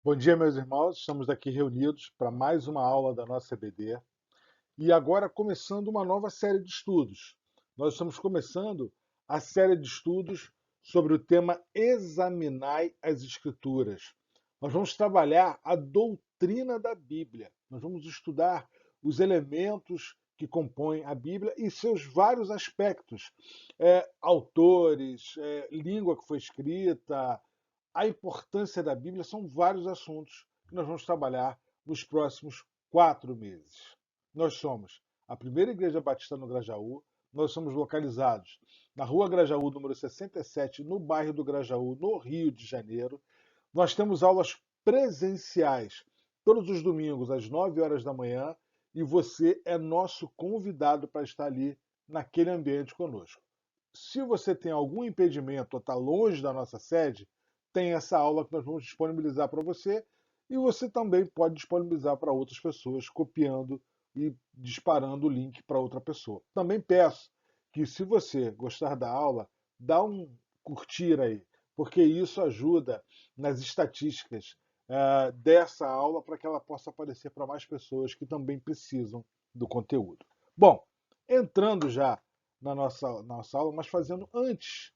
Bom dia, meus irmãos. Estamos aqui reunidos para mais uma aula da nossa EBD e agora começando uma nova série de estudos. Nós estamos começando a série de estudos sobre o tema Examinai as Escrituras. Nós vamos trabalhar a doutrina da Bíblia. Nós vamos estudar os elementos que compõem a Bíblia e seus vários aspectos, autores, língua que foi escrita, a importância da Bíblia. São vários assuntos que nós vamos trabalhar nos próximos 4 meses. Nós somos a primeira igreja batista no Grajaú. Nós somos localizados na Rua Grajaú, número 67, no bairro do Grajaú, no Rio de Janeiro. Nós temos aulas presenciais todos os domingos às 9 horas da manhã e você é nosso convidado para estar ali naquele ambiente conosco. Se você tem algum impedimento ou está longe da nossa sede, tem essa aula que nós vamos disponibilizar para você e você também pode disponibilizar para outras pessoas, copiando e disparando o link para outra pessoa. Também peço que, se você gostar da aula, dá um curtir aí, porque isso ajuda nas estatísticas dessa aula para que ela possa aparecer para mais pessoas que também precisam do conteúdo. Bom, entrando já na nossa aula, mas fazendo antes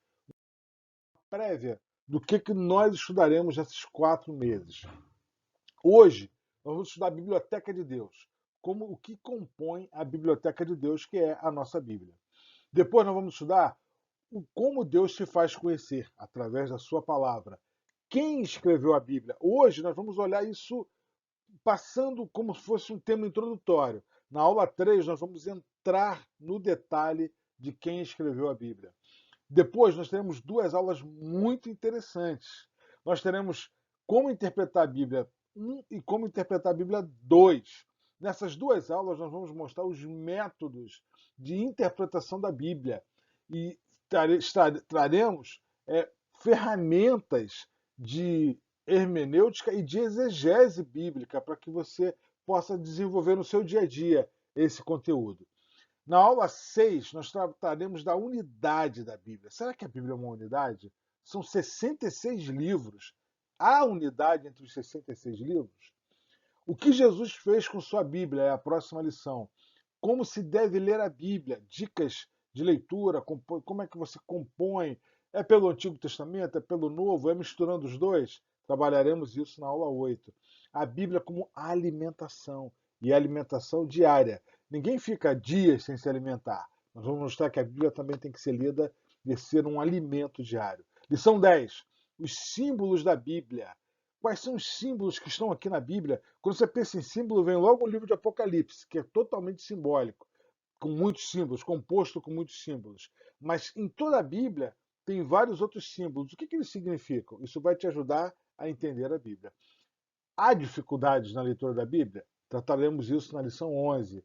prévia do que nós estudaremos nesses 4 meses. Hoje, nós vamos estudar a Biblioteca de Deus, como o que compõe a Biblioteca de Deus, que é a nossa Bíblia. Depois, nós vamos estudar como Deus se faz conhecer através da sua palavra. Quem escreveu a Bíblia? Hoje, nós vamos olhar isso passando como se fosse um tema introdutório. Na aula 3, nós vamos entrar no detalhe de quem escreveu a Bíblia. Depois, nós teremos duas aulas muito interessantes. Nós teremos como interpretar a Bíblia 1 e como interpretar a Bíblia 2. Nessas duas aulas, nós vamos mostrar os métodos de interpretação da Bíblia e traremos ferramentas de hermenêutica e de exegese bíblica para que você possa desenvolver no seu dia a dia esse conteúdo. Na aula 6, nós trataremos da unidade da Bíblia. Será que a Bíblia é uma unidade? São 66 livros. Há unidade entre os 66 livros? O que Jesus fez com sua Bíblia é a próxima lição. Como se deve ler a Bíblia? Dicas de leitura, como é que você compõe? É pelo Antigo Testamento? É pelo Novo? É misturando os dois? Trabalharemos isso na aula 8. A Bíblia como alimentação, e alimentação diária. Ninguém fica dias sem se alimentar. Nós vamos mostrar que a Bíblia também tem que ser lida e ser um alimento diário. Lição 10. Os símbolos da Bíblia. Quais são os símbolos que estão aqui na Bíblia? Quando você pensa em símbolo, vem logo o livro de Apocalipse, que é totalmente simbólico, com muitos símbolos, composto com muitos símbolos. Mas em toda a Bíblia tem vários outros símbolos. O que eles significam? Isso vai te ajudar a entender a Bíblia. Há dificuldades na leitura da Bíblia? Trataremos isso na lição 11.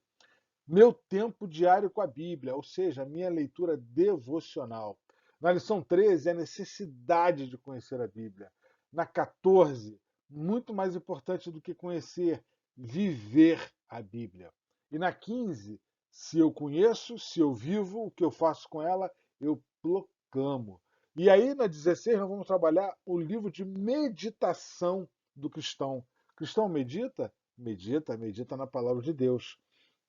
Meu tempo diário com a Bíblia, ou seja, a minha leitura devocional. Na lição 13, a necessidade de conhecer a Bíblia. Na 14, muito mais importante do que conhecer, viver a Bíblia. E na 15, se eu conheço, se eu vivo, o que eu faço com ela, eu proclamo. E aí, na 16, nós vamos trabalhar o livro de meditação do cristão. O cristão medita? Medita na palavra de Deus.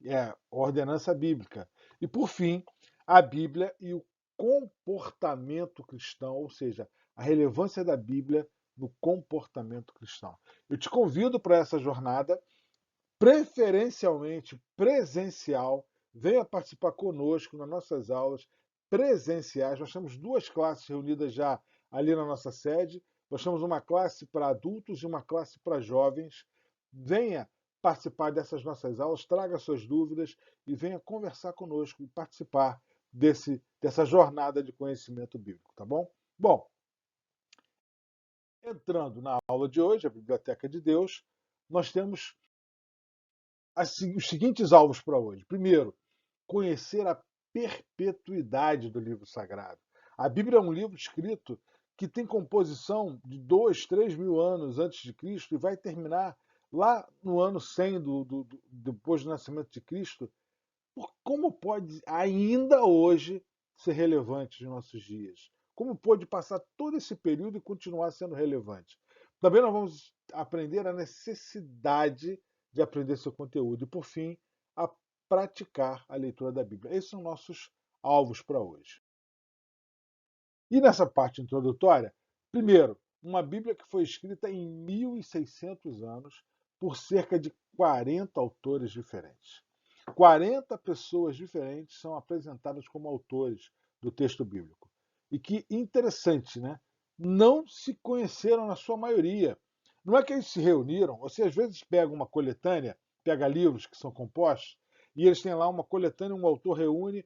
É ordenança bíblica. E, por fim, a Bíblia e o comportamento cristão, ou seja, a relevância da Bíblia no comportamento cristão. Eu te convido para essa jornada, preferencialmente presencial. Venha participar conosco nas nossas aulas presenciais. Nós temos duas classes reunidas já ali na nossa sede. Nós temos uma classe para adultos e uma classe para jovens. Venha participar dessas nossas aulas, traga suas dúvidas e venha conversar conosco e participar dessa jornada de conhecimento bíblico, tá bom? Bom, entrando na aula de hoje, a Biblioteca de Deus, nós temos os seguintes alvos para hoje. Primeiro, conhecer a perpetuidade do livro sagrado. A Bíblia é um livro escrito que tem composição de 2, 3 mil anos antes de Cristo e vai terminar lá no ano 100 depois do nascimento de Cristo. Como pode ainda hoje ser relevante nos nossos dias? Como pode passar todo esse período e continuar sendo relevante? Também nós vamos aprender a necessidade de aprender seu conteúdo e, por fim, a praticar a leitura da Bíblia. Esses são nossos alvos para hoje. E nessa parte introdutória, primeiro, uma Bíblia que foi escrita em 1600 anos por cerca de 40 autores diferentes. 40 pessoas diferentes são apresentadas como autores do texto bíblico. E que interessante, né? Não se conheceram na sua maioria. Não é que eles se reuniram, você às vezes pega uma coletânea, pega livros que são compostos, e eles têm lá uma coletânea, um autor reúne,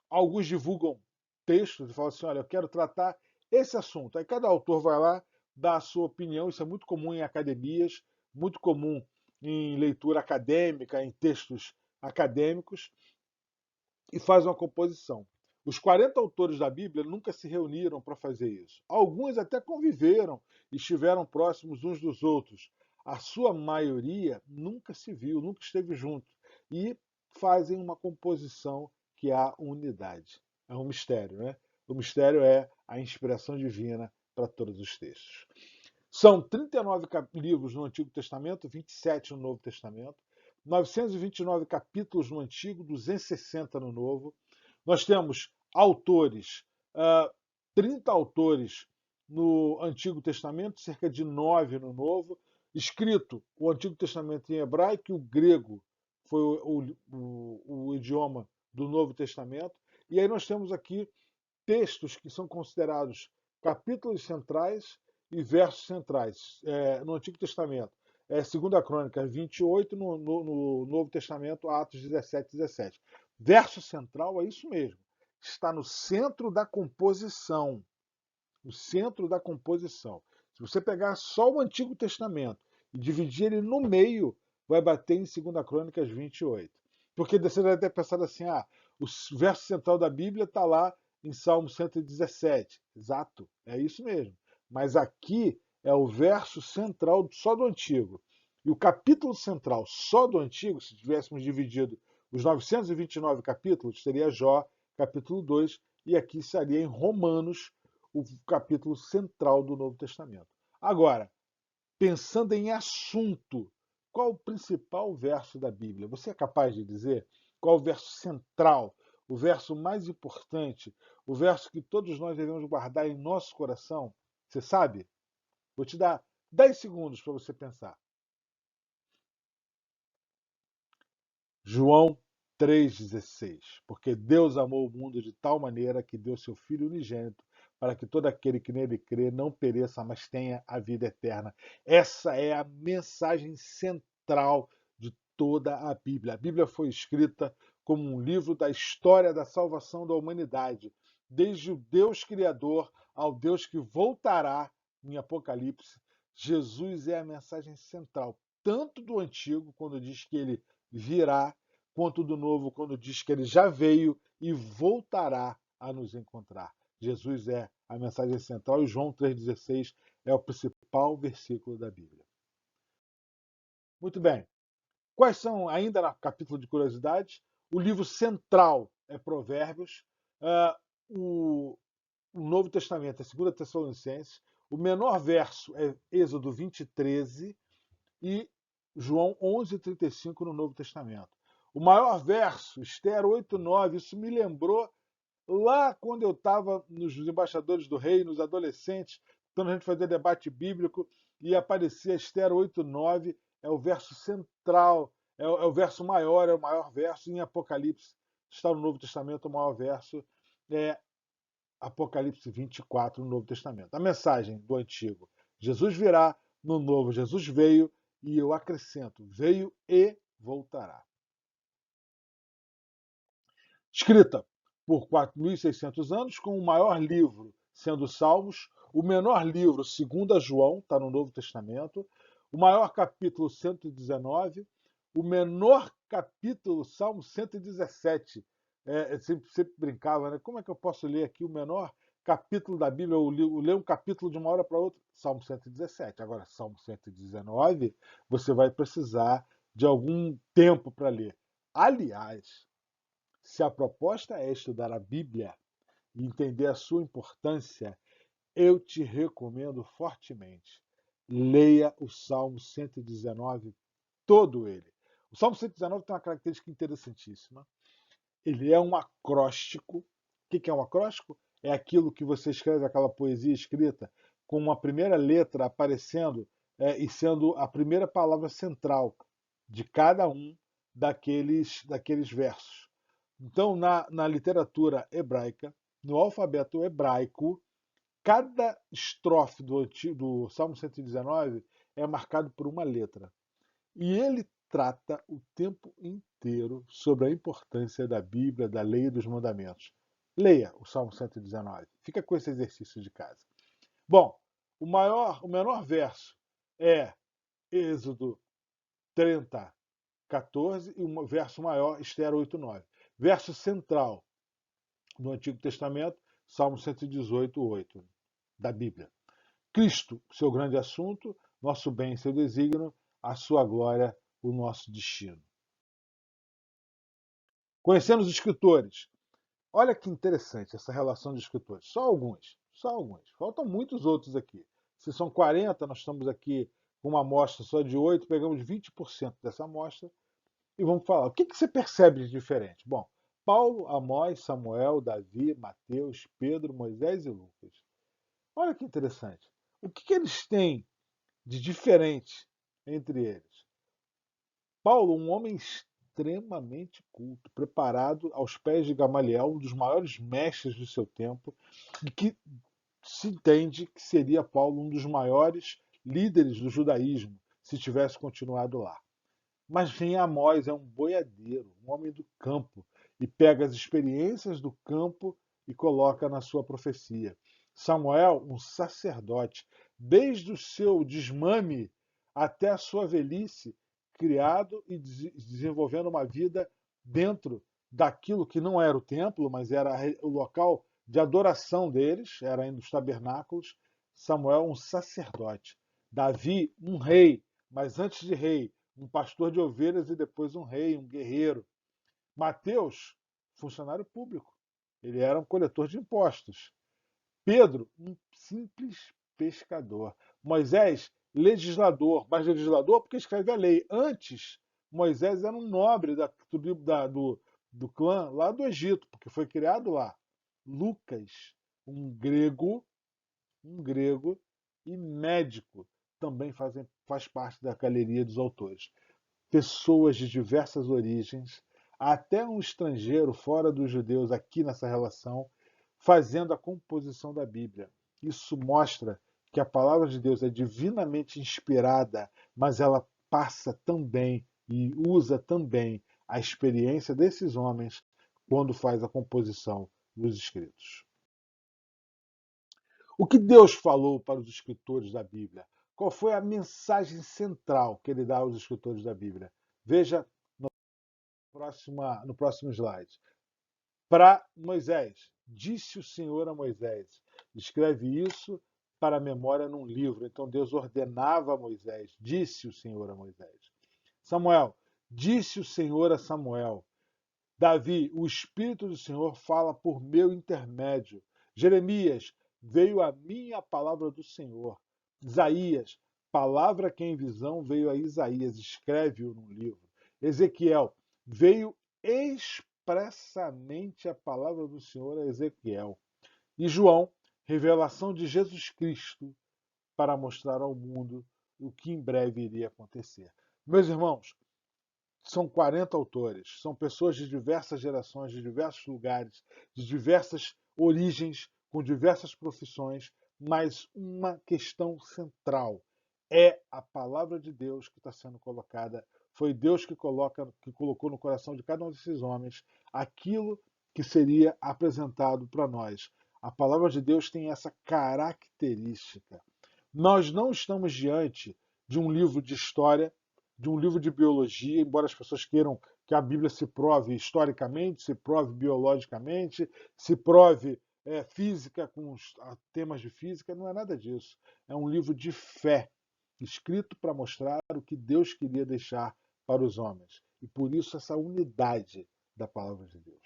alguns divulgam textos e falam assim: olha, eu quero tratar esse assunto. Aí cada autor vai lá, dá a sua opinião, isso é muito comum em academias, muito comum em leitura acadêmica, em textos acadêmicos, e faz uma composição. Os 40 autores da Bíblia nunca se reuniram para fazer isso. Alguns até conviveram e estiveram próximos uns dos outros. A sua maioria nunca se viu, nunca esteve junto. E fazem uma composição que há unidade. É um mistério, né? O mistério é a inspiração divina para todos os textos. São 39 livros no Antigo Testamento, 27 no Novo Testamento, 929 capítulos no Antigo, 260 no Novo. Nós temos autores, 30 autores no Antigo Testamento, cerca de 9 no Novo, escrito o Antigo Testamento em hebraico e o grego foi o idioma do Novo Testamento. E aí nós temos aqui textos que são considerados capítulos centrais e versos centrais. No Antigo Testamento, 2 Crônicas 28, no Novo Testamento, Atos 17, 17. Verso central é isso mesmo. Está no centro da composição. O centro da composição. Se você pegar só o Antigo Testamento e dividir ele no meio, vai bater em 2 Crônicas 28. Porque você deve ter pensado assim, o verso central da Bíblia está lá em Salmo 117. Exato, é isso mesmo. Mas aqui é o verso central só do Antigo. E o capítulo central só do Antigo, se tivéssemos dividido os 929 capítulos, seria Jó, capítulo 2, e aqui estaria em Romanos, o capítulo central do Novo Testamento. Agora, pensando em assunto, qual o principal verso da Bíblia? Você é capaz de dizer qual o verso central, o verso mais importante, o verso que todos nós devemos guardar em nosso coração? Você sabe? Vou te dar 10 segundos para você pensar. João 3,16. Porque Deus amou o mundo de tal maneira que deu seu Filho unigênito para que todo aquele que nele crê não pereça, mas tenha a vida eterna. Essa é a mensagem central de toda a Bíblia. A Bíblia foi escrita como um livro da história da salvação da humanidade, desde o Deus Criador ao Deus que voltará em Apocalipse. Jesus é a mensagem central, tanto do Antigo, quando diz que ele virá, quanto do Novo, quando diz que ele já veio e voltará a nos encontrar. Jesus é a mensagem central e João 3,16 é o principal versículo da Bíblia. Muito bem. Quais são, ainda no capítulo de curiosidades, o livro central é Provérbios, o Novo Testamento é 2 Tessalonicenses, o menor verso é Êxodo 20:13 e João 11:35 no Novo Testamento. O maior verso, Esther 8:9, isso me lembrou lá quando eu estava nos Embaixadores do Rei, nos adolescentes, quando a gente fazia debate bíblico e aparecia Esther 8:9, é o verso central, é o verso maior, é o maior verso. Em Apocalipse está no Novo Testamento, o maior verso é Apocalipse 24 no Novo Testamento. A mensagem do Antigo: Jesus virá, no Novo, Jesus veio, e eu acrescento: veio e voltará. Escrita por 4.600 anos, com o maior livro sendo Salmos, o menor livro, segundo João, está no Novo Testamento, o maior capítulo, 119, o menor capítulo, Salmo 117. Sempre brincava, né? Como é que eu posso ler aqui o menor capítulo da Bíblia? Eu ler um capítulo de uma hora para outra? Salmo 117. Agora, Salmo 119, você vai precisar de algum tempo para ler. Aliás, se a proposta é estudar a Bíblia e entender a sua importância, eu te recomendo fortemente. leia o Salmo 119, todo ele. O Salmo 119 tem uma característica interessantíssima. Ele é um acróstico. O que é um acróstico? É aquilo que você escreve, aquela poesia escrita, com uma primeira letra aparecendo e sendo a primeira palavra central de cada um daqueles versos. Então, na literatura hebraica, no alfabeto hebraico, cada estrofe do Salmo 119 é marcado por uma letra. E ele trata o tempo inteiro sobre a importância da Bíblia, da lei e dos mandamentos. Leia o Salmo 119. Fica com esse exercício de casa. Bom, o menor verso é Êxodo 30, 14 e o verso maior, Esther 8, 9. Verso central do Antigo Testamento, Salmo 118, 8, da Bíblia. Cristo, seu grande assunto, nosso bem, seu desígnio, a sua glória, o nosso destino. Conhecendo os escritores. Olha que interessante essa relação de escritores. Só alguns, só alguns. Faltam muitos outros aqui. Se são 40, nós estamos aqui com uma amostra só de 8, pegamos 20% dessa amostra e vamos falar. O que você percebe de diferente? Bom, Paulo, Amós, Samuel, Davi, Mateus, Pedro, Moisés e Lucas. Olha que interessante. O que eles têm de diferente entre eles? Paulo, um homem extremamente culto, preparado aos pés de Gamaliel, um dos maiores mestres do seu tempo, e que se entende que seria Paulo um dos maiores líderes do judaísmo se tivesse continuado lá. Mas vem Amós, é um boiadeiro, um homem do campo, e pega as experiências do campo e coloca na sua profecia. Samuel, um sacerdote, desde o seu desmame até a sua velhice, criado e desenvolvendo uma vida dentro daquilo que não era o templo, mas era o local de adoração deles, era ainda os tabernáculos. Samuel, um sacerdote. Davi, um rei, mas antes de rei, um pastor de ovelhas e depois um rei, um guerreiro. Mateus, funcionário público. Ele era um coletor de impostos. Pedro, um simples pescador. Moisés, legislador, mas legislador porque escreve a lei. Antes, Moisés era um nobre do clã lá do Egito, porque foi criado lá. Lucas, um grego e médico, também faz parte da galeria dos autores. Pessoas de diversas origens, até um estrangeiro fora dos judeus aqui nessa relação, fazendo a composição da Bíblia. Isso mostra que a palavra de Deus é divinamente inspirada, mas ela passa também e usa também a experiência desses homens quando faz a composição dos escritos. O que Deus falou para os escritores da Bíblia? Qual foi a mensagem central que ele dá aos escritores da Bíblia? Veja no próximo slide. Para Moisés, disse o Senhor a Moisés: escreve isso para a memória num livro. Então Deus ordenava a Moisés, disse o Senhor a Moisés. Samuel, disse o Senhor a Samuel. Davi, o Espírito do Senhor fala por meu intermédio. Jeremias, veio a mim a palavra do Senhor. Isaías, palavra que em visão veio a Isaías, escreve-o num livro. Ezequiel, veio expressamente a palavra do Senhor a Ezequiel. E João, revelação de Jesus Cristo para mostrar ao mundo o que em breve iria acontecer. Meus irmãos, são 40 autores, são pessoas de diversas gerações, de diversos lugares, de diversas origens, com diversas profissões, mas uma questão central é a palavra de Deus que está sendo colocada. Foi Deus que colocou no coração de cada um desses homens aquilo que seria apresentado para nós. A palavra de Deus tem essa característica. Nós não estamos diante de um livro de história, de um livro de biologia, embora as pessoas queiram que a Bíblia se prove historicamente, se prove biologicamente, se prove física com os temas de física, não é nada disso. É um livro de fé, escrito para mostrar o que Deus queria deixar para os homens. E por isso essa unidade da palavra de Deus.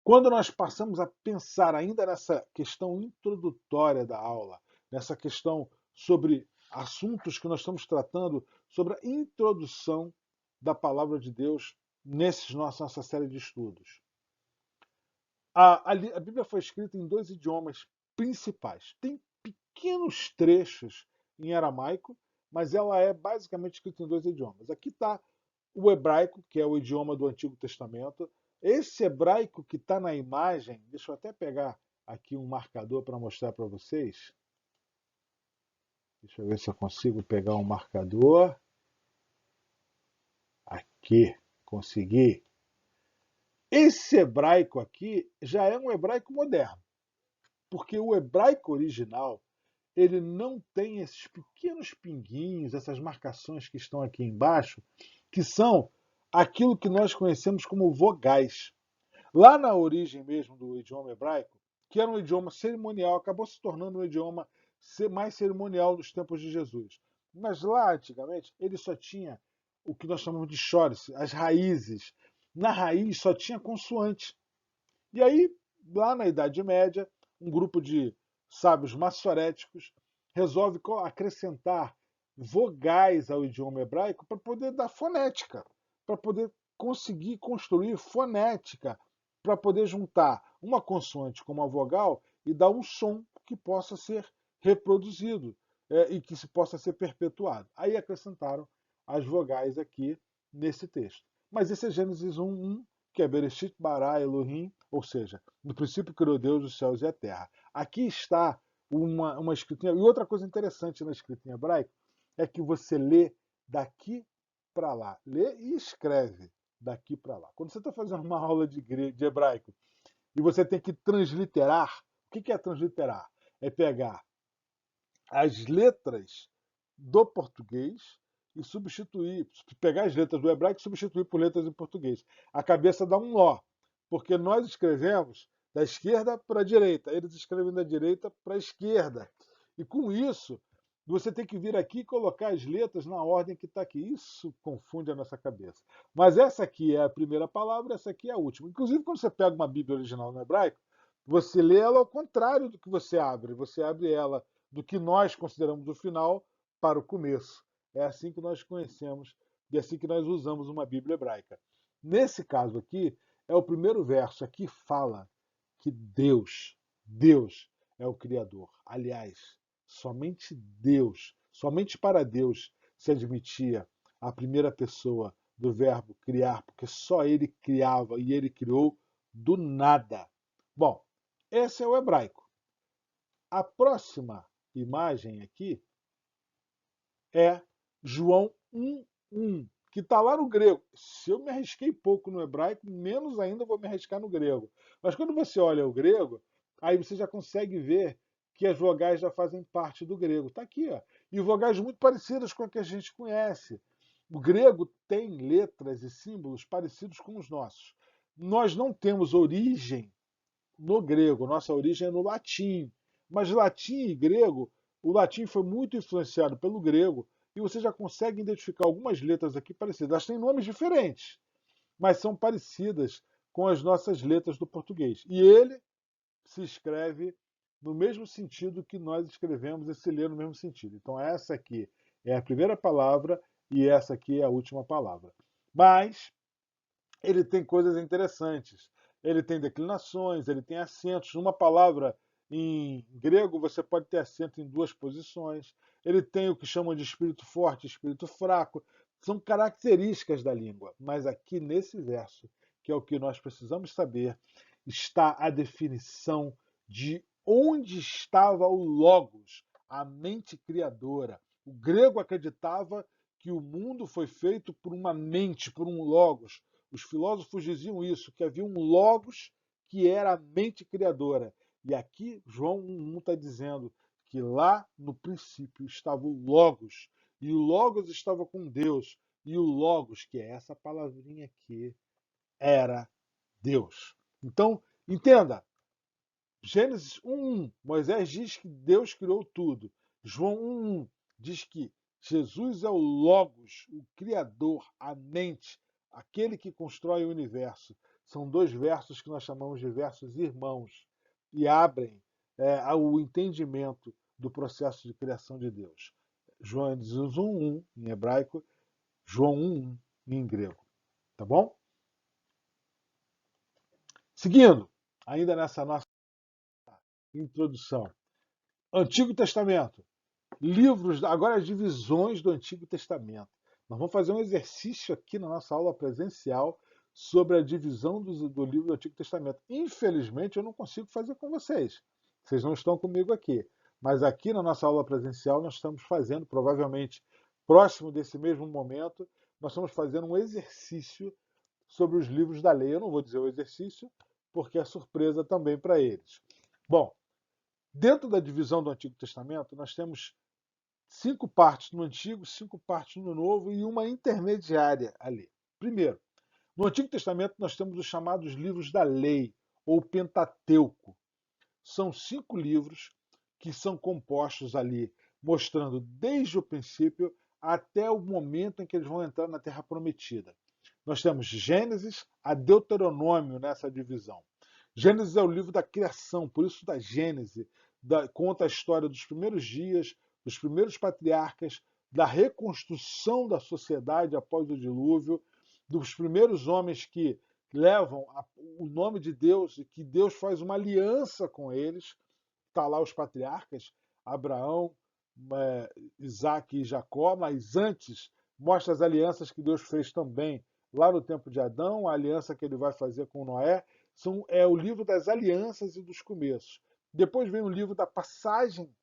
Quando nós passamos a pensar ainda nessa questão introdutória da aula, nessa questão sobre assuntos que nós estamos tratando, sobre a introdução da palavra de Deus nossa série de estudos. A Bíblia foi escrita em dois idiomas principais. Tem pequenos trechos em aramaico, mas ela é basicamente escrita em dois idiomas. Aqui está o hebraico, que é o idioma do Antigo Testamento. Esse hebraico que está na imagem, deixa eu até pegar aqui um marcador para mostrar para vocês. Deixa eu ver se eu consigo pegar um marcador. Aqui, consegui. Esse hebraico aqui já é um hebraico moderno, porque o hebraico original ele não tem esses pequenos pinguinhos, essas marcações que estão aqui embaixo, que são aquilo que nós conhecemos como vogais. Lá na origem mesmo do idioma hebraico, que era um idioma cerimonial, acabou se tornando um idioma mais cerimonial nos tempos de Jesus. Mas lá, antigamente, ele só tinha o que nós chamamos de chores, as raízes. Na raiz só tinha consoante. E aí, lá na Idade Média, um grupo de sábios maçoréticos resolve acrescentar vogais ao idioma hebraico para poder dar fonética, para poder conseguir construir fonética, para poder juntar uma consoante com uma vogal e dar um som que possa ser reproduzido e que se possa ser perpetuado. Aí acrescentaram as vogais aqui nesse texto. Mas esse é Gênesis 1:1, que é Bereshit bara Elohim, ou seja, no princípio criou Deus os céus e a terra. Aqui está uma escritura. E outra coisa interessante na escrita em hebraico é que você lê daqui para lá. Lê e escreve daqui para lá. Quando você está fazendo uma aula de hebraico e você tem que transliterar, o que é transliterar? É pegar as letras do português e substituir, pegar as letras do hebraico e substituir por letras em português. A cabeça dá um nó, porque nós escrevemos da esquerda para a direita, eles escrevem da direita para a esquerda. E com isso, você tem que vir aqui e colocar as letras na ordem que está aqui. Isso confunde a nossa cabeça. Mas essa aqui é a primeira palavra, essa aqui é a última. Inclusive, quando você pega uma Bíblia original no hebraico, você lê ela ao contrário do que você abre. Você abre ela do que nós consideramos o final para o começo. É assim que nós conhecemos e é assim que nós usamos uma Bíblia hebraica. Nesse caso aqui, é o primeiro verso. Aqui fala que Deus é o Criador. Aliás, somente para Deus se admitia a primeira pessoa do verbo criar, porque só ele criava e ele criou do nada. Bom, esse é o hebraico. A próxima imagem aqui é João 1:1, que está lá no grego. Se eu me arrisquei pouco no hebraico, menos ainda vou me arriscar no grego. Mas quando você olha o grego, aí você já consegue ver que as vogais já fazem parte do grego. Está aqui, ó. E vogais muito parecidas com a que a gente conhece. O grego tem letras e símbolos parecidos com os nossos. Nós não temos origem no grego, nossa origem é no latim. Mas latim e grego, o latim foi muito influenciado pelo grego e você já consegue identificar algumas letras aqui parecidas. Elas têm nomes diferentes, mas são parecidas com as nossas letras do português. E ele se escreve no mesmo sentido que nós escrevemos e se lê no mesmo sentido. Então essa aqui é a primeira palavra e essa aqui é a última palavra. Mas ele tem coisas interessantes. Ele tem declinações, ele tem acentos. Uma palavra em grego você pode ter acento em duas posições. Ele tem o que chamam de espírito forte e espírito fraco. São características da língua. Mas aqui nesse verso, que é o que nós precisamos saber, está a definição de onde estava o Logos, a mente criadora. O grego acreditava que o mundo foi feito por uma mente, por um Logos. Os filósofos diziam isso, que havia um logos que era a mente criadora. E aqui João 1 está dizendo que lá no princípio estava o logos, e o logos estava com Deus, e o logos, que é essa palavrinha aqui, era Deus. Então, entenda, Gênesis 1:1, Moisés diz que Deus criou tudo. João 1:1 diz que Jesus é o Logos, o Criador, a mente, aquele que constrói o universo. São dois versos que nós chamamos de versos irmãos e abrem o entendimento do processo de criação de Deus. Gênesis 1:1 em hebraico, João 1:1 em grego. Tá bom? Seguindo, ainda nessa nossa introdução. Antigo Testamento. Livros, agora as divisões do Antigo Testamento. Nós vamos fazer um exercício aqui na nossa aula presencial sobre a divisão do livro do Antigo Testamento. Infelizmente, eu não consigo fazer com vocês. Vocês não estão comigo aqui. Mas aqui na nossa aula presencial nós estamos fazendo, provavelmente próximo desse mesmo momento, nós estamos fazendo um exercício sobre os livros da lei. Eu não vou dizer o exercício, porque é surpresa também para eles. Bom, dentro da divisão do Antigo Testamento, nós temos 5 partes no Antigo, 5 partes no Novo e uma intermediária ali. Primeiro, no Antigo Testamento nós temos os chamados livros da lei, ou Pentateuco. São 5 livros que são compostos ali, mostrando desde o princípio até o momento em que eles vão entrar na Terra Prometida. Nós temos Gênesis a Deuteronômio nessa divisão. Gênesis é o livro da criação, por isso da Gênese, conta a história dos primeiros dias, dos primeiros patriarcas, da reconstrução da sociedade após o dilúvio, dos primeiros homens que levam o nome de Deus e que Deus faz uma aliança com eles. Está lá os patriarcas, Abraão, Isaac e Jacó, mas antes mostra as alianças que Deus fez também lá no tempo de Adão, a aliança que ele vai fazer com Noé. É o livro das alianças e dos começos. Depois vem o livro da passagem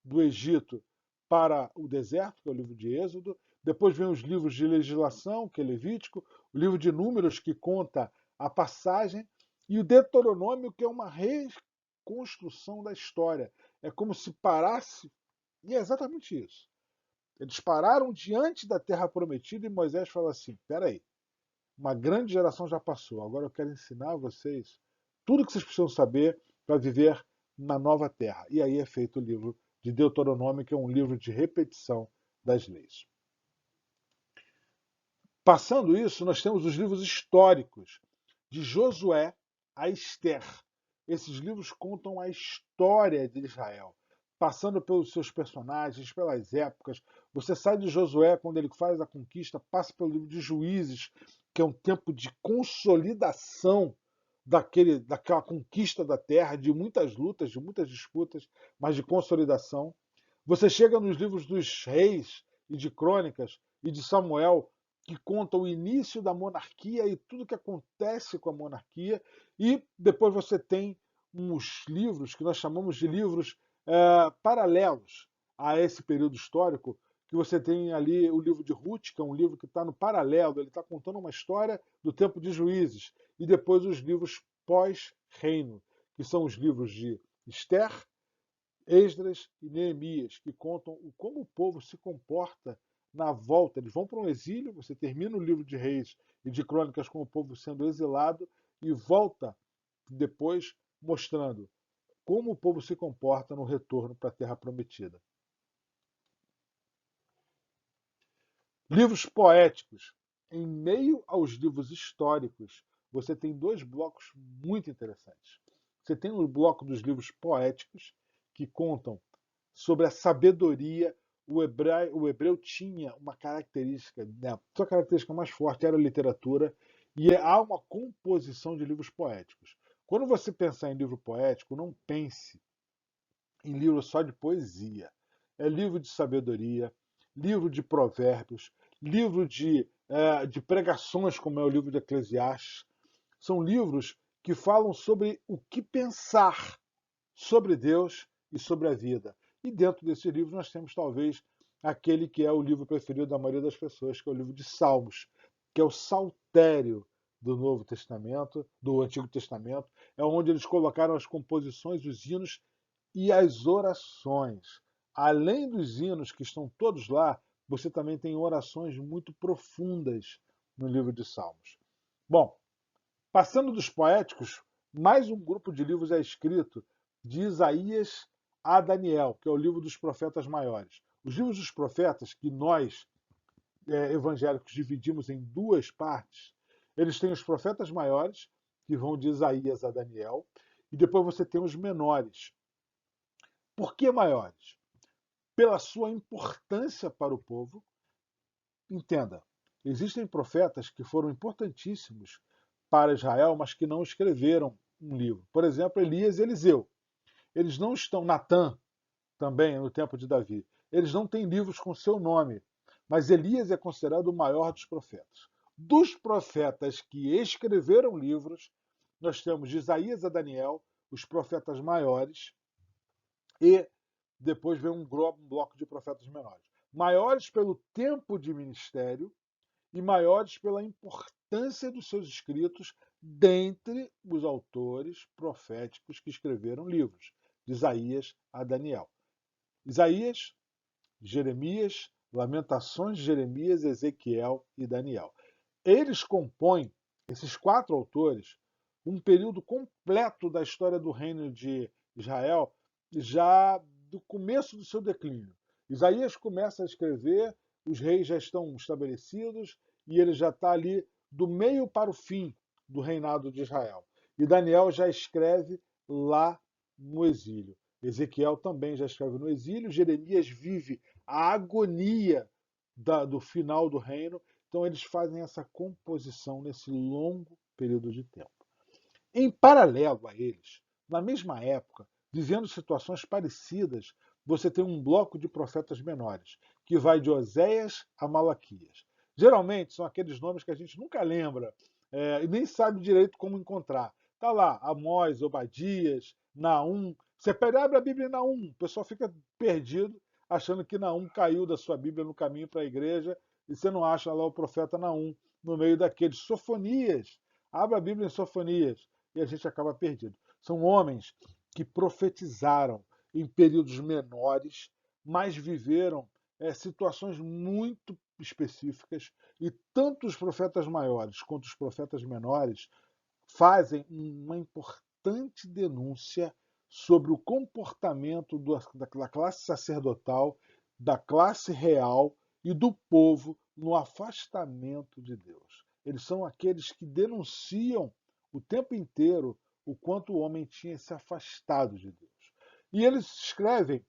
do Egito para o deserto, que é o livro de Êxodo. Depois vem os livros de legislação, que é Levítico, o livro de Números, que conta a passagem, e o Deuteronômio, que é uma reconstrução da história. É como se parasse, e é exatamente isso. Eles pararam diante da terra prometida e Moisés fala assim: espera aí, uma grande geração já passou, agora eu quero ensinar a vocês tudo o que vocês precisam saber para viver na nova terra. E aí é feito o livro de Deuteronômio, que é um livro de repetição das leis. Passando isso, nós temos os livros históricos, de Josué a Esther. Esses livros contam a história de Israel, passando pelos seus personagens, pelas épocas. Você sai de Josué, quando ele faz a conquista, passa pelo livro de Juízes, que é um tempo de consolidação daquela conquista da terra, de muitas lutas, de muitas disputas, mas de consolidação. Você chega nos livros dos reis e de crônicas e de Samuel, que conta o início da monarquia e tudo que acontece com a monarquia, e depois você tem uns livros que nós chamamos de livros paralelos a esse período histórico, que você tem ali o livro de Ruth, que é um livro que está no paralelo, ele está contando uma história do tempo de Juízes, e depois os livros pós-reino, que são os livros de Esther, Esdras e Neemias, que contam como o povo se comporta na volta. Eles vão para um exílio, você termina o livro de Reis e de Crônicas com o povo sendo exilado e volta depois mostrando como o povo se comporta no retorno para a Terra Prometida. Livros poéticos. Em meio aos livros históricos, você tem 2 blocos muito interessantes. Você tem o bloco dos livros poéticos, que contam sobre a sabedoria. O hebreu tinha uma característica, né, a sua característica mais forte era a literatura, e há uma composição de livros poéticos. Quando você pensar em livro poético, não pense em livro só de poesia. É livro de sabedoria, livro de provérbios, livro de pregações, como é o livro de Eclesiastes. São livros que falam sobre o que pensar sobre Deus e sobre a vida. E dentro desse livro nós temos talvez aquele que é o livro preferido da maioria das pessoas, que é o livro de Salmos, que é o saltério do Novo Testamento, do Antigo Testamento, é onde eles colocaram as composições, os hinos e as orações. Além dos hinos que estão todos lá, você também tem orações muito profundas no livro de Salmos. Bom, passando dos poéticos, mais um grupo de livros é escrito de Isaías a Daniel, que é o livro dos profetas maiores. Os livros dos profetas, que nós evangélicos dividimos em 2 partes, eles têm os profetas maiores, que vão de Isaías a Daniel, e depois você tem os menores, Por que maiores? Pela sua importância para o povo. Entenda, existem profetas que foram importantíssimos para Israel, mas que não escreveram um livro. Por exemplo, Elias e Eliseu. Eles não estão, Natã, também no tempo de Davi. Eles não têm livros com seu nome, mas Elias é considerado o maior dos profetas. Dos profetas que escreveram livros, nós temos de Isaías a Daniel, os profetas maiores, e depois vem um bloco de profetas menores. Maiores pelo tempo de ministério e maiores pela importância dos seus escritos dentre os autores proféticos que escreveram livros, de Isaías a Daniel. Isaías, Jeremias, Lamentações de Jeremias, Ezequiel e Daniel. Eles compõem, esses 4 autores, um período completo da história do reino de Israel, já do começo do seu declínio. Isaías começa a escrever, os reis já estão estabelecidos e ele já está ali do meio para o fim do reinado de Israel. E Daniel já escreve lá no exílio. Ezequiel também já escreve no exílio. Jeremias vive a agonia do final do reino. Então, eles fazem essa composição nesse longo período de tempo. Em paralelo a eles, na mesma época, vivendo situações parecidas, você tem um bloco de profetas menores, que vai de Oséias a Malaquias. Geralmente são aqueles nomes que a gente nunca lembra e nem sabe direito como encontrar. Está lá, Amós, Obadias, Naum. Você abre a Bíblia em Naum, o pessoal fica perdido, achando que Naum caiu da sua Bíblia no caminho para a igreja, e você não acha lá o profeta Naum no meio daqueles. Sofonias, abre a Bíblia em Sofonias, e a gente acaba perdido. São homens que profetizaram em períodos menores, mas viveram situações muito específicas, e tanto os profetas maiores quanto os profetas menores fazem uma importante denúncia sobre o comportamento da classe sacerdotal, da classe real e do povo no afastamento de Deus. Eles são aqueles que denunciam o tempo inteiro o quanto o homem tinha se afastado de Deus. E eles escrevem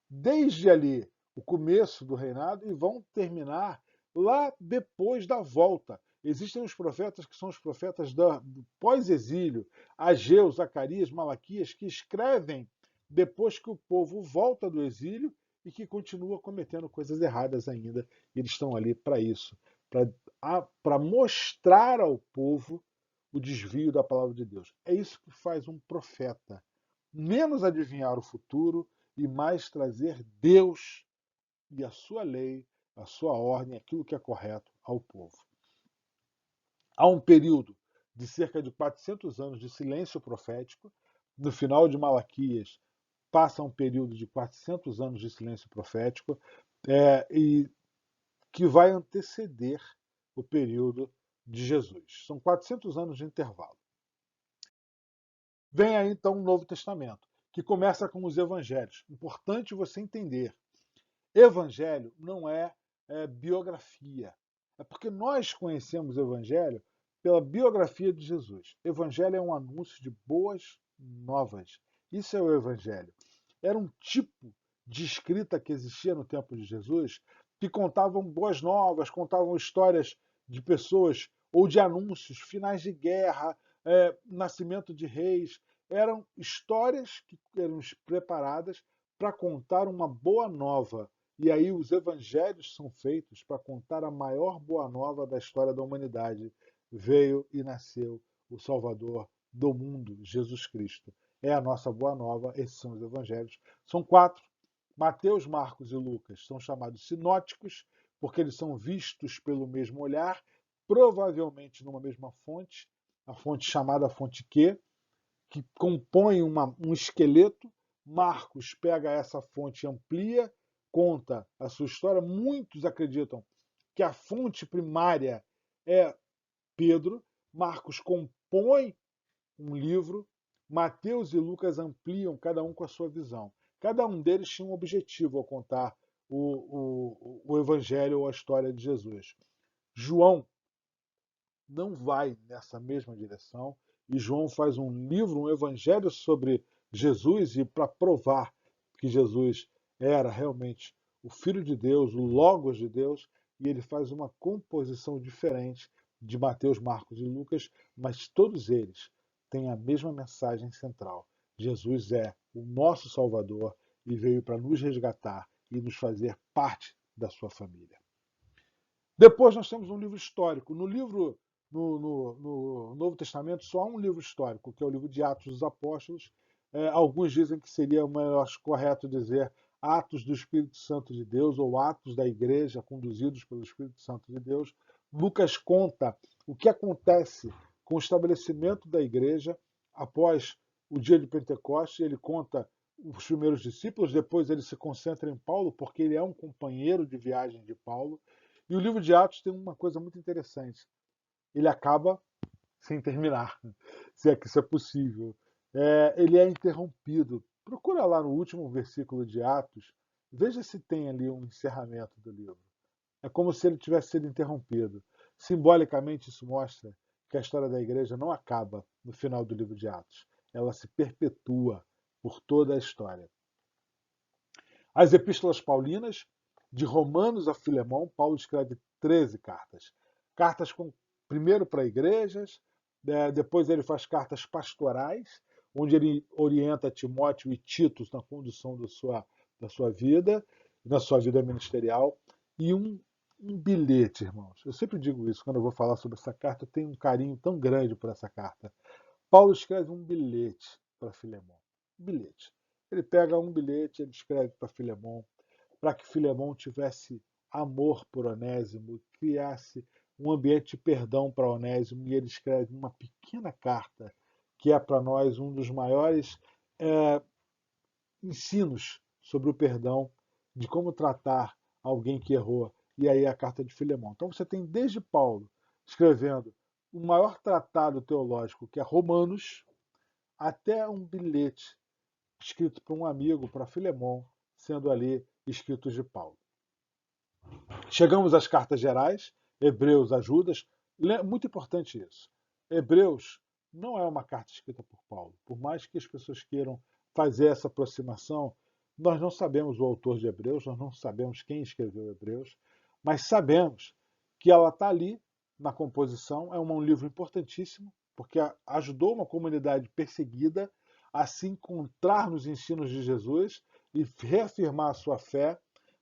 desde ali o começo do reinado e vão terminar lá depois da volta. Existem os profetas que são os profetas do pós-exílio, Ageu, Zacarias, Malaquias, que escrevem depois que o povo volta do exílio e que continua cometendo coisas erradas ainda. Eles estão ali para isso, para mostrar ao povo o desvio da palavra de Deus. É isso que faz um profeta. Menos adivinhar o futuro e mais trazer Deus e a sua lei, a sua ordem, aquilo que é correto ao povo. Há um período de cerca de 400 anos de silêncio profético. No final de Malaquias, passa um período de 400 anos de silêncio profético, e que vai anteceder o período de Jesus. São 400 anos de intervalo. Vem aí então o Novo Testamento, que começa com os evangelhos. Importante você entender. Evangelho não é biografia. É porque nós conhecemos o Evangelho pela biografia de Jesus. Evangelho é um anúncio de boas novas. Isso é o Evangelho. Era um tipo de escrita que existia no tempo de Jesus que contavam boas novas, contavam histórias de pessoas ou de anúncios, finais de guerra, nascimento de reis. Eram histórias que eram preparadas para contar uma boa nova. E aí os evangelhos são feitos para contar a maior boa nova da história da humanidade. Veio e nasceu o Salvador do mundo, Jesus Cristo. É a nossa boa nova, esses são os evangelhos. São 4. Mateus, Marcos e Lucas são chamados sinóticos, porque eles são vistos pelo mesmo olhar, provavelmente numa mesma fonte, a fonte chamada fonte Q, que compõe um esqueleto. Marcos pega essa fonte e amplia, conta a sua história. Muitos acreditam que a fonte primária é Pedro. Marcos compõe um livro. Mateus e Lucas ampliam, cada um com a sua visão. Cada um deles tinha um objetivo ao contar o Evangelho ou a história de Jesus. João não vai nessa mesma direção, e João faz um livro, um evangelho sobre Jesus, e para provar que Jesus era realmente o Filho de Deus, o Logos de Deus, e ele faz uma composição diferente de Mateus, Marcos e Lucas, mas todos eles têm a mesma mensagem central. Jesus é o nosso Salvador e veio para nos resgatar e nos fazer parte da sua família. Depois nós temos um livro histórico. No Novo Testamento só há um livro histórico, que é o livro de Atos dos Apóstolos. Alguns dizem que seria mais correto dizer Atos do Espírito Santo de Deus ou Atos da Igreja conduzidos pelo Espírito Santo de Deus. Lucas conta o que acontece com o estabelecimento da igreja após o dia de Pentecostes. Ele conta os primeiros discípulos, depois ele se concentra em Paulo, porque ele é um companheiro de viagem de Paulo. E o livro de Atos tem uma coisa muito interessante. Ele acaba sem terminar, se é que isso é possível. Ele é interrompido. Procura lá no último versículo de Atos, veja se tem ali um encerramento do livro. É como se ele tivesse sido interrompido. Simbolicamente, isso mostra que a história da igreja não acaba no final do livro de Atos. Ela se perpetua por toda a história. As epístolas paulinas, de Romanos a Filemão, Paulo escreve 13 cartas. Cartas primeiro para igrejas, depois ele faz cartas pastorais, onde ele orienta Timóteo e Tito na condução da sua vida, na sua vida ministerial, e um bilhete, irmãos. Eu sempre digo isso quando eu vou falar sobre essa carta, eu tenho um carinho tão grande por essa carta. Paulo escreve um bilhete para Filemão. Um bilhete. Ele pega um bilhete, ele escreve para Filemão, para que Filemão tivesse amor por Onésimo, criasse um ambiente de perdão para Onésimo, e ele escreve uma pequena carta que é para nós um dos maiores ensinos sobre o perdão, de como tratar alguém que errou, e aí a carta de Filemão. Então você tem desde Paulo escrevendo o maior tratado teológico, que é Romanos, até um bilhete escrito para um amigo, para Filemão, sendo ali escritos de Paulo. Chegamos às cartas gerais, Hebreus a Judas. Muito importante isso. Hebreus não é uma carta escrita por Paulo. Por mais que as pessoas queiram fazer essa aproximação, nós não sabemos o autor de Hebreus, nós não sabemos quem escreveu Hebreus, mas sabemos que ela está ali na composição. É um livro importantíssimo, porque ajudou uma comunidade perseguida a se encontrar nos ensinos de Jesus e reafirmar a sua fé,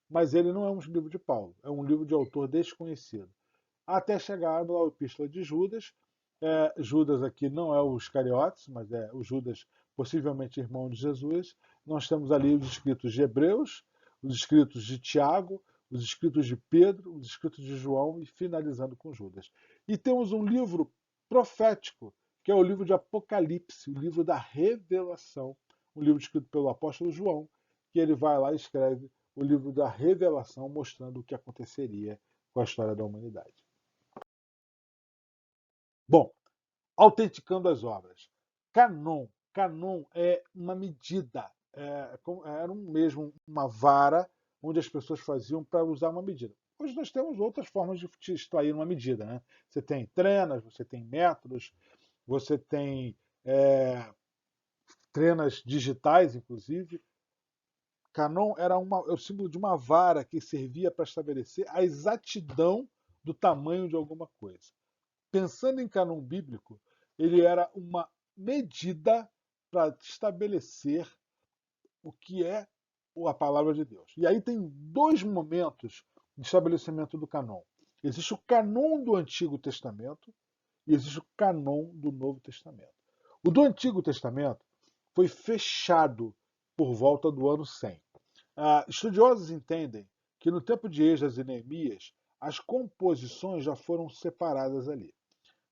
mas ele não é um livro de Paulo, é um livro de autor desconhecido. Até chegar na Epístola de Judas. Judas aqui não é o Iscariotes, mas é o Judas, possivelmente irmão de Jesus. Nós temos ali os escritos de Hebreus, os escritos de Tiago, os escritos de Pedro, os escritos de João e finalizando com Judas. E temos um livro profético, que é o livro de Apocalipse, o livro da revelação, um livro escrito pelo apóstolo João, que ele vai lá e escreve o livro da revelação, mostrando o que aconteceria com a história da humanidade. Bom, autenticando as obras. Canon. Canon é uma medida, era mesmo uma vara onde as pessoas faziam para usar uma medida. Hoje nós temos outras formas de extrair uma medida. Né? Você tem trenas, você tem métodos, você tem trenas digitais, inclusive. Canon era o símbolo de uma vara que servia para estabelecer a exatidão do tamanho de alguma coisa. Pensando em canon bíblico, ele era uma medida para estabelecer o que é a palavra de Deus. E aí tem dois momentos de estabelecimento do canon. Existe o canon do Antigo Testamento e existe o canon do Novo Testamento. O do Antigo Testamento foi fechado por volta do ano 100. Estudiosos entendem que no tempo de Esdras e Neemias, as composições já foram separadas ali.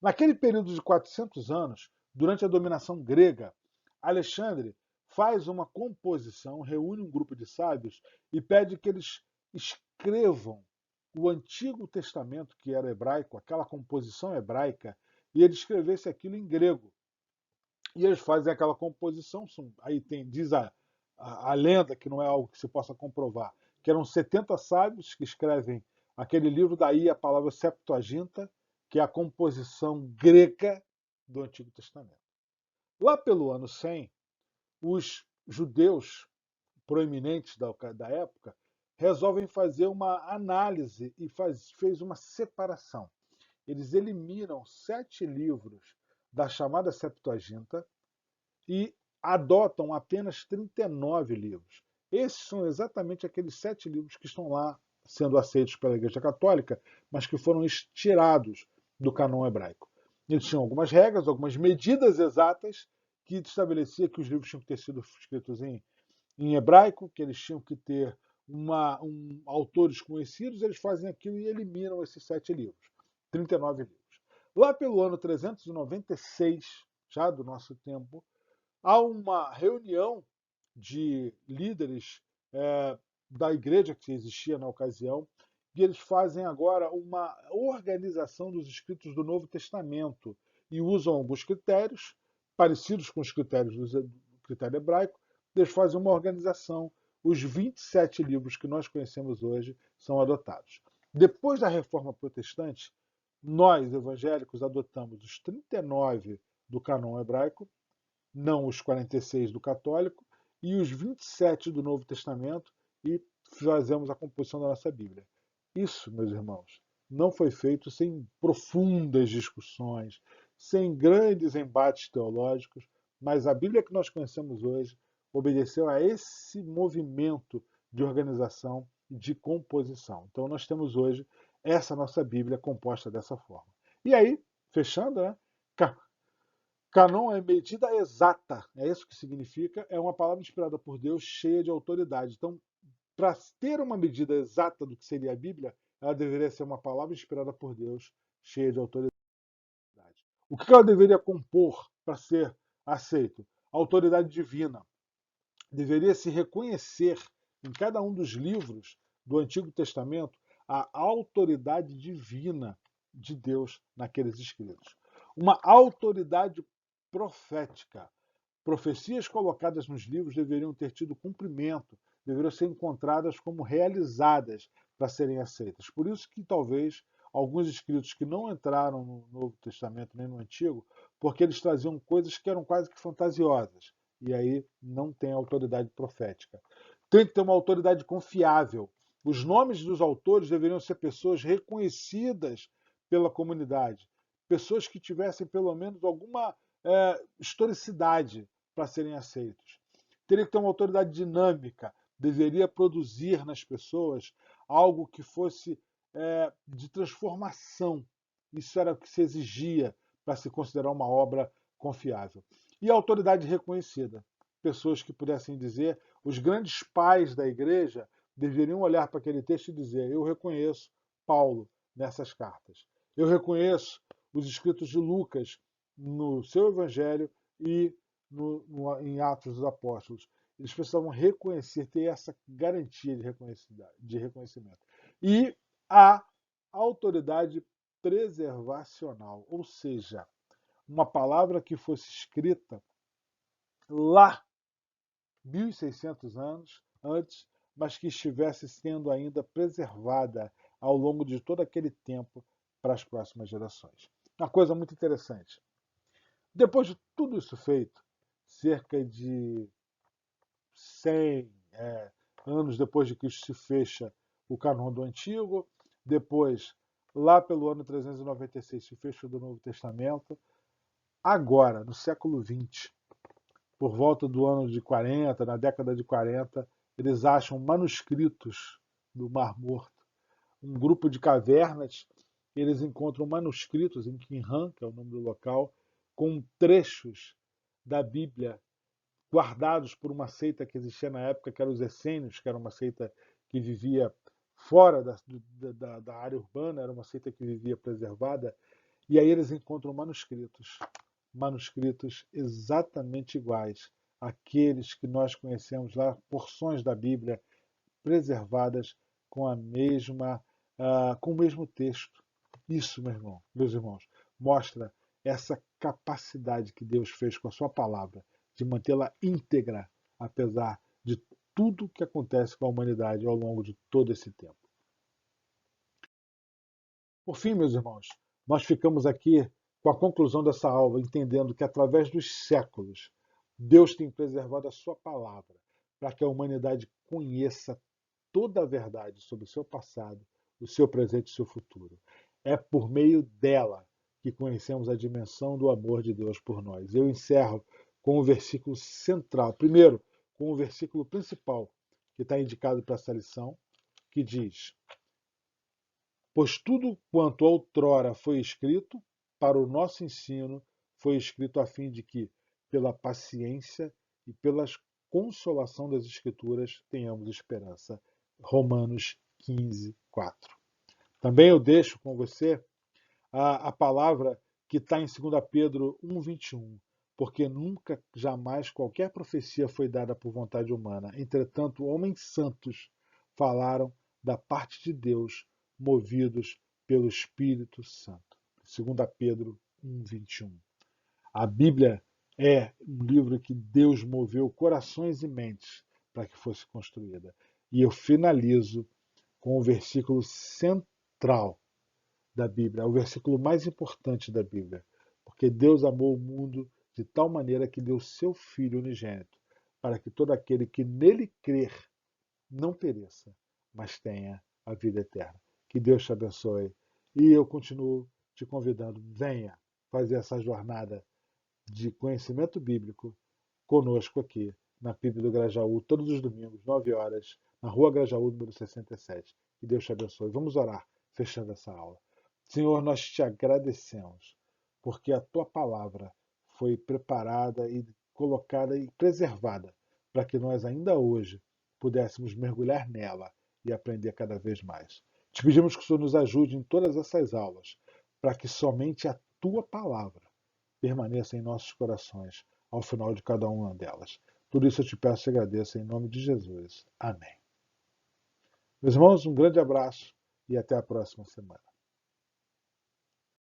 Naquele período de 400 anos, durante a dominação grega, Alexandre faz uma composição, reúne um grupo de sábios e pede que eles escrevam o Antigo Testamento, que era hebraico, aquela composição hebraica, e ele escrevesse aquilo em grego. E eles fazem aquela composição, aí diz a lenda, que não é algo que se possa comprovar, que eram 70 sábios que escrevem aquele livro, daí a palavra Septuaginta, que é a composição grega do Antigo Testamento. Lá pelo ano 100, os judeus, proeminentes da época, resolvem fazer uma análise e fez uma separação. Eles eliminam 7 livros da chamada Septuaginta e adotam apenas 39 livros. Esses são exatamente aqueles 7 livros que estão lá sendo aceitos pela Igreja Católica, mas que foram tirados do cânon hebraico. Eles tinham algumas regras, algumas medidas exatas que estabelecia que os livros tinham que ter sido escritos em hebraico, que eles tinham que ter autores conhecidos, eles fazem aquilo e eliminam esses 7 livros, 39 livros. Lá pelo ano 396, já do nosso tempo, há uma reunião de líderes da igreja que existia na ocasião, e eles fazem agora uma organização dos escritos do Novo Testamento e usam alguns critérios parecidos com os critérios do critério hebraico. Eles fazem uma organização. Os 27 livros que nós conhecemos hoje são adotados. Depois da Reforma Protestante, nós, evangélicos, adotamos os 39 do cânon hebraico, não os 46 do católico, e os 27 do Novo Testamento, e fazemos a composição da nossa Bíblia. Isso, meus irmãos, não foi feito sem profundas discussões, sem grandes embates teológicos, mas a Bíblia que nós conhecemos hoje obedeceu a esse movimento de organização e de composição. Então nós temos hoje essa nossa Bíblia composta dessa forma. E aí, fechando, né? Canon é medida exata, é isso que significa, é uma palavra inspirada por Deus, cheia de autoridade. Então, para ter uma medida exata do que seria a Bíblia, ela deveria ser uma palavra inspirada por Deus, cheia de autoridade. O que ela deveria compor para ser aceito? A autoridade divina. Deveria se reconhecer em cada um dos livros do Antigo Testamento a autoridade divina de Deus naqueles escritos. Uma autoridade profética. Profecias colocadas nos livros deveriam ter tido cumprimento, deveriam ser encontradas como realizadas para serem aceitas. Por isso que talvez alguns escritos que não entraram no Novo Testamento nem no Antigo, porque eles traziam coisas que eram quase que fantasiosas. E aí não tem autoridade profética. Tem que ter uma autoridade confiável. Os nomes dos autores deveriam ser pessoas reconhecidas pela comunidade, pessoas que tivessem pelo menos alguma historicidade para serem aceitos. Teria que ter uma autoridade dinâmica, deveria produzir nas pessoas algo que fosse de transformação. Isso era o que se exigia para se considerar uma obra confiável. E a autoridade reconhecida. Pessoas que pudessem dizer, os grandes pais da igreja deveriam olhar para aquele texto e dizer: eu reconheço Paulo nessas cartas. Eu reconheço os escritos de Lucas no seu evangelho e em Atos dos Apóstolos. Eles precisavam reconhecer, ter essa garantia de reconhecimento. E a autoridade preservacional, ou seja, uma palavra que fosse escrita lá 1.600 anos antes, mas que estivesse sendo ainda preservada ao longo de todo aquele tempo para as próximas gerações. Uma coisa muito interessante. Depois de tudo isso feito, cerca de 100 anos depois de Cristo se fecha o cânon do Antigo, depois, lá pelo ano 396, se fecha o do Novo Testamento. Agora, no século XX, por volta do ano de 40, na década de 40, eles acham manuscritos do Mar Morto. Um grupo de cavernas, eles encontram manuscritos em Qumran, que é o nome do local, com trechos da Bíblia guardados por uma seita que existia na época, que era os essênios, que era uma seita que vivia fora da área urbana, era uma seita que vivia preservada, e aí eles encontram manuscritos exatamente iguais àqueles que nós conhecemos lá, porções da Bíblia preservadas com com o mesmo texto. Isso, meus irmãos, mostra essa capacidade que Deus fez com a sua palavra de mantê-la íntegra, apesar de tudo que acontece com a humanidade ao longo de todo esse tempo. Por fim, meus irmãos, nós ficamos aqui com a conclusão dessa aula, entendendo que através dos séculos, Deus tem preservado a sua palavra para que a humanidade conheça toda a verdade sobre o seu passado, o seu presente e o seu futuro. É por meio dela que conhecemos a dimensão do amor de Deus por nós. Eu encerro com o versículo central. Primeiro, com o versículo principal, que está indicado para essa lição, que diz: Pois tudo quanto outrora foi escrito para o nosso ensino foi escrito a fim de que, pela paciência e pela consolação das Escrituras, tenhamos esperança. Romanos 15, 4. Também eu deixo com você a palavra que está em 2 Pedro 1,21. Porque nunca, jamais, qualquer profecia foi dada por vontade humana. Entretanto, homens santos falaram da parte de Deus, movidos pelo Espírito Santo. 2 Pedro 1,21. A Bíblia é um livro que Deus moveu corações e mentes para que fosse construída. E eu finalizo com o versículo central da Bíblia, é o versículo mais importante da Bíblia, porque Deus amou o mundo de tal maneira que deu seu Filho unigênito, para que todo aquele que nele crer não pereça, mas tenha a vida eterna. Que Deus te abençoe. E eu continuo te convidando, venha fazer essa jornada de conhecimento bíblico conosco aqui na PIB do Grajaú, todos os domingos, 9 horas, na Rua Grajaú, número 67. Que Deus te abençoe. Vamos orar, fechando essa aula. Senhor, nós te agradecemos, porque a tua palavra foi preparada e colocada e preservada para que nós ainda hoje pudéssemos mergulhar nela e aprender cada vez mais. Te pedimos que o Senhor nos ajude em todas essas aulas, para que somente a tua palavra permaneça em nossos corações ao final de cada uma delas. Tudo isso eu te peço e agradeço em nome de Jesus. Amém. Meus irmãos, um grande abraço e até a próxima semana.